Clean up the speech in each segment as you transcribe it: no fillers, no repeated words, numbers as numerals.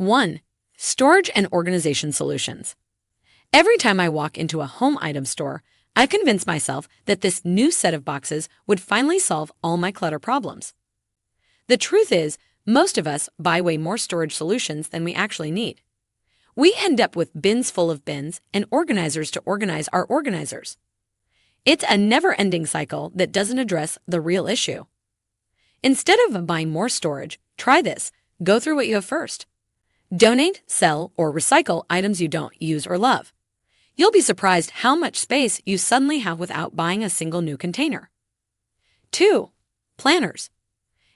1. Storage and organization solutions. Every time I walk into a home item store, I convince myself that this new set of boxes would finally solve all my clutter problems. The truth is, most of us buy way more storage solutions than we actually need. We end up with bins full of bins and organizers to organize our organizers. It's a never-ending cycle that doesn't address the real issue. Instead of buying more storage, try this. Go through what you have first. Donate, sell, or recycle items you don't use or love. You'll be surprised how much space you suddenly have without buying a single new container. 2. Planners.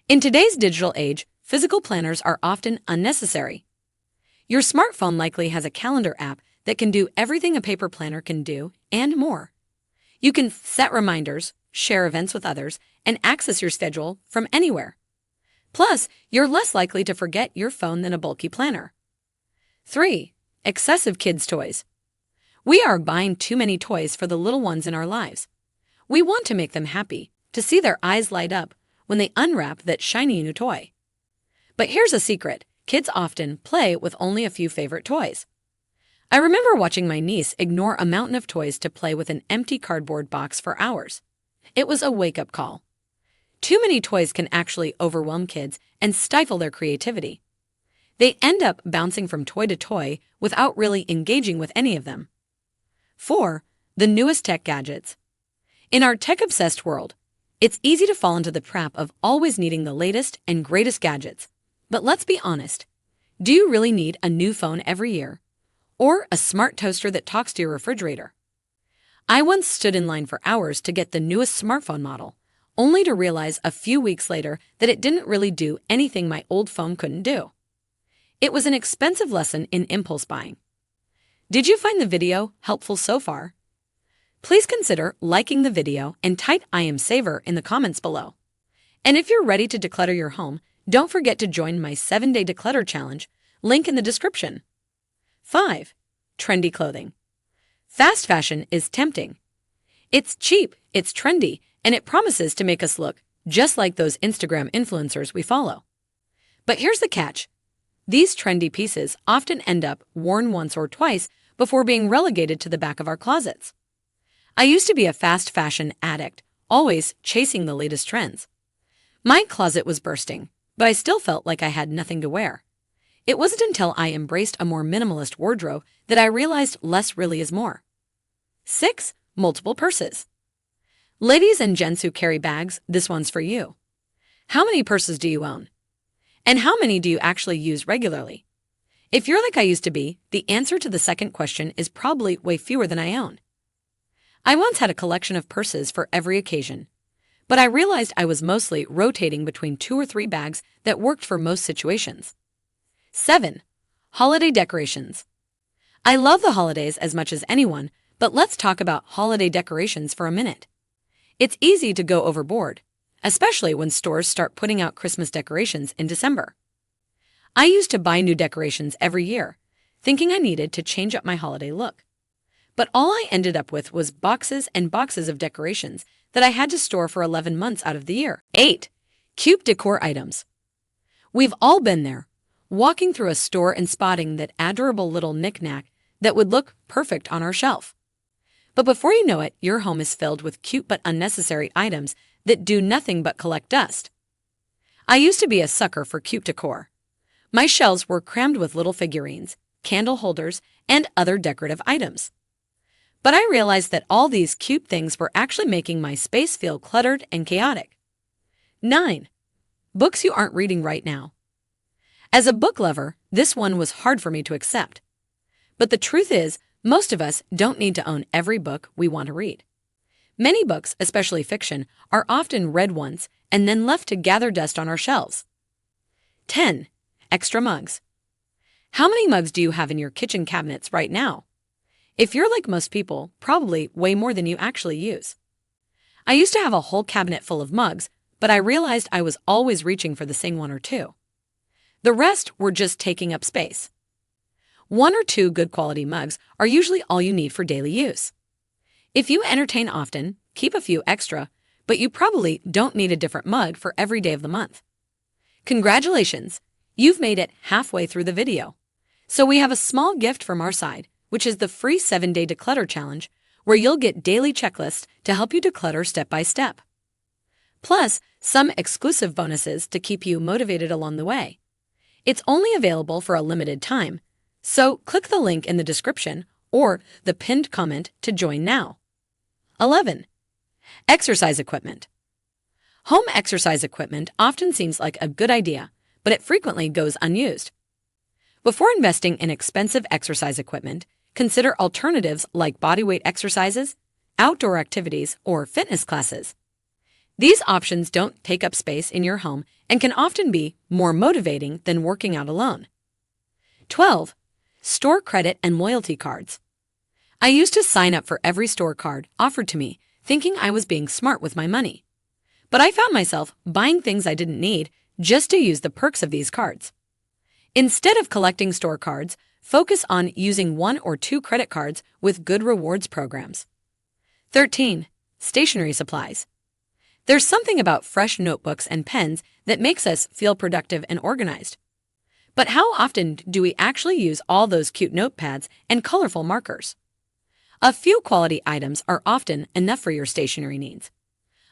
In today's digital age, physical planners are often unnecessary. Your smartphone likely has a calendar app that can do everything a paper planner can do and more. You can set reminders, share events with others, and access your schedule from anywhere. Plus, you're less likely to forget your phone than a bulky planner. 3. Excessive kids' toys. We are buying too many toys for the little ones in our lives. We want to make them happy, to see their eyes light up when they unwrap that shiny new toy. But here's a secret. Kids often play with only a few favorite toys. I remember watching my niece ignore a mountain of toys to play with an empty cardboard box for hours. It was a wake-up call. Too many toys can actually overwhelm kids and stifle their creativity. They end up bouncing from toy to toy without really engaging with any of them. 4. The newest tech gadgets. In our tech-obsessed world, it's easy to fall into the trap of always needing the latest and greatest gadgets. But let's be honest. Do you really need a new phone every year? Or a smart toaster that talks to your refrigerator? I once stood in line for hours to get the newest smartphone model, only to realize a few weeks later that it didn't really do anything my old phone couldn't do. It was an expensive lesson in impulse buying. Did you find the video helpful so far? Please consider liking the video and type I am saver in the comments below. And if you're ready to declutter your home, don't forget to join my 7-day declutter challenge, link in the description. 5. Trendy clothing. Fast fashion is tempting. It's cheap, it's trendy, and it promises to make us look just like those Instagram influencers we follow. But here's the catch. These trendy pieces often end up worn once or twice before being relegated to the back of our closets. I used to be a fast fashion addict, always chasing the latest trends. My closet was bursting, but I still felt like I had nothing to wear. It wasn't until I embraced a more minimalist wardrobe that I realized less really is more. 6. Multiple purses. Ladies and gents who carry bags, this one's for you. How many purses do you own? And how many do you actually use regularly? If you're like I used to be, the answer to the second question is probably way fewer than I own. I once had a collection of purses for every occasion, but I realized I was mostly rotating between 2 or 3 bags that worked for most situations. 7. Holiday decorations. I love the holidays as much as anyone, but let's talk about holiday decorations for a minute. It's easy to go overboard, especially when stores start putting out Christmas decorations in December. I used to buy new decorations every year, thinking I needed to change up my holiday look. But all I ended up with was boxes and boxes of decorations that I had to store for 11 months out of the year. 8. Cute decor items. We've all been there, walking through a store and spotting that adorable little knick-knack that would look perfect on our shelf. But before you know it, your home is filled with cute but unnecessary items that do nothing but collect dust. I used to be a sucker for cute decor. My shelves were crammed with little figurines, candle holders, and other decorative items. But I realized that all these cute things were actually making my space feel cluttered and chaotic. 9. Books you aren't reading right now. As a book lover, this one was hard for me to accept. But the truth is, most of us don't need to own every book we want to read. Many books, especially fiction, are often read once and then left to gather dust on our shelves. 10. Extra mugs. How many mugs do you have in your kitchen cabinets right now? If you're like most people, probably way more than you actually use. I used to have a whole cabinet full of mugs, but I realized I was always reaching for the same 1 or 2. The rest were just taking up space. 1 or 2 good quality mugs are usually all you need for daily use. If you entertain often, keep a few extra, but you probably don't need a different mug for every day of the month. Congratulations! You've made it halfway through the video. So we have a small gift from our side, which is the free 7-day declutter challenge, where you'll get daily checklists to help you declutter step by step. Plus, some exclusive bonuses to keep you motivated along the way. It's only available for a limited time, so click the link in the description or the pinned comment to join now. 11. Exercise equipment. Home exercise equipment often seems like a good idea, but it frequently goes unused. Before investing in expensive exercise equipment, consider alternatives like bodyweight exercises, outdoor activities, or fitness classes. These options don't take up space in your home and can often be more motivating than working out alone. 12. Store credit and loyalty cards. I used to sign up for every store card offered to me, thinking I was being smart with my money. But I found myself buying things I didn't need just to use the perks of these cards. Instead of collecting store cards, focus on using 1 or 2 credit cards with good rewards programs. 13. Stationery supplies. There's something about fresh notebooks and pens that makes us feel productive and organized. But how often do we actually use all those cute notepads and colorful markers? A few quality items are often enough for your stationery needs.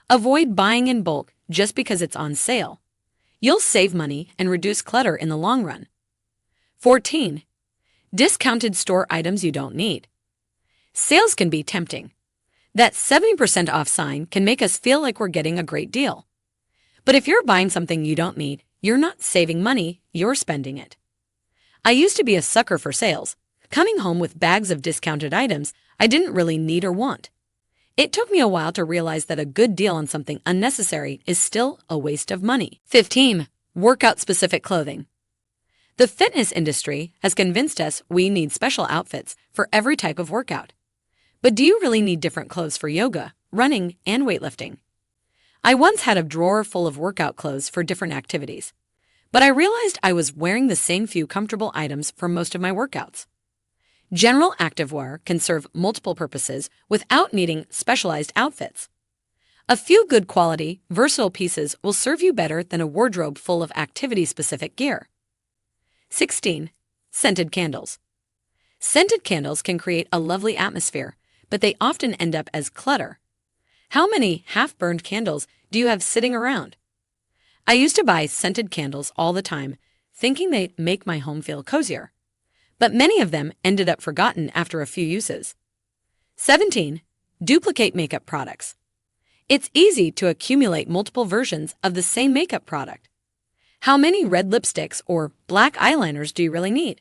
Avoid buying in bulk just because it's on sale. You'll save money and reduce clutter in the long run. 14. Discounted store items you don't need. Sales can be tempting. That 70% off sign can make us feel like we're getting a great deal. But if you're buying something you don't need, you're not saving money, you're spending it. I used to be a sucker for sales, coming home with bags of discounted items I didn't really need or want. It took me a while to realize that a good deal on something unnecessary is still a waste of money. 15. Workout-specific clothing. The fitness industry has convinced us we need special outfits for every type of workout. But do you really need different clothes for yoga, running, and weightlifting? I once had a drawer full of workout clothes for different activities, but I realized I was wearing the same few comfortable items for most of my workouts. General activewear can serve multiple purposes without needing specialized outfits. A few good quality, versatile pieces will serve you better than a wardrobe full of activity-specific gear. 16. Scented candles. Scented candles can create a lovely atmosphere, but they often end up as clutter. How many half-burned candles do you have sitting around? I used to buy scented candles all the time, thinking they'd make my home feel cozier. But many of them ended up forgotten after a few uses. 17. Duplicate makeup products. It's easy to accumulate multiple versions of the same makeup product. How many red lipsticks or black eyeliners do you really need?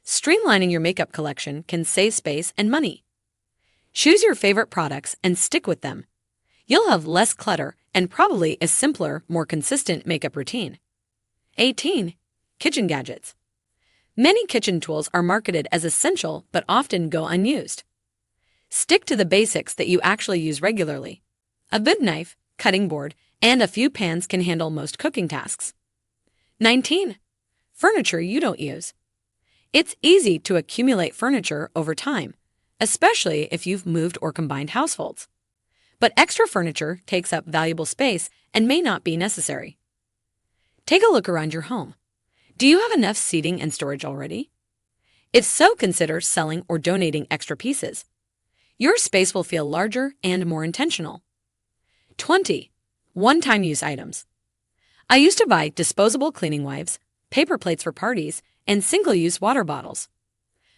Streamlining your makeup collection can save space and money. Choose your favorite products and stick with them. You'll have less clutter and probably a simpler, more consistent makeup routine. 18. Kitchen gadgets. Many kitchen tools are marketed as essential but often go unused. Stick to the basics that you actually use regularly. A good knife, cutting board, and a few pans can handle most cooking tasks. 19. Furniture you don't use. It's easy to accumulate furniture over time, especially if you've moved or combined households. But extra furniture takes up valuable space and may not be necessary. Take a look around your home. Do you have enough seating and storage already? If so, consider selling or donating extra pieces. Your space will feel larger and more intentional. 20. One-time use items. I used to buy disposable cleaning wipes, paper plates for parties, and single-use water bottles.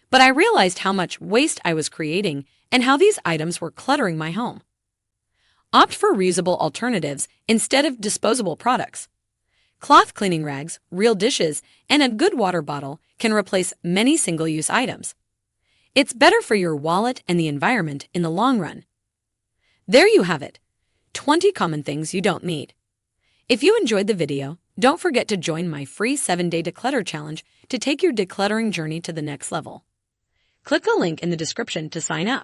But I realized how much waste I was creating and how these items were cluttering my home. Opt for reusable alternatives instead of disposable products. Cloth cleaning rags, real dishes, and a good water bottle can replace many single-use items. It's better for your wallet and the environment in the long run. There you have it, 20 common things you don't need. If you enjoyed the video, don't forget to join my free 7-day declutter challenge to take your decluttering journey to the next level. Click the link in the description to sign up.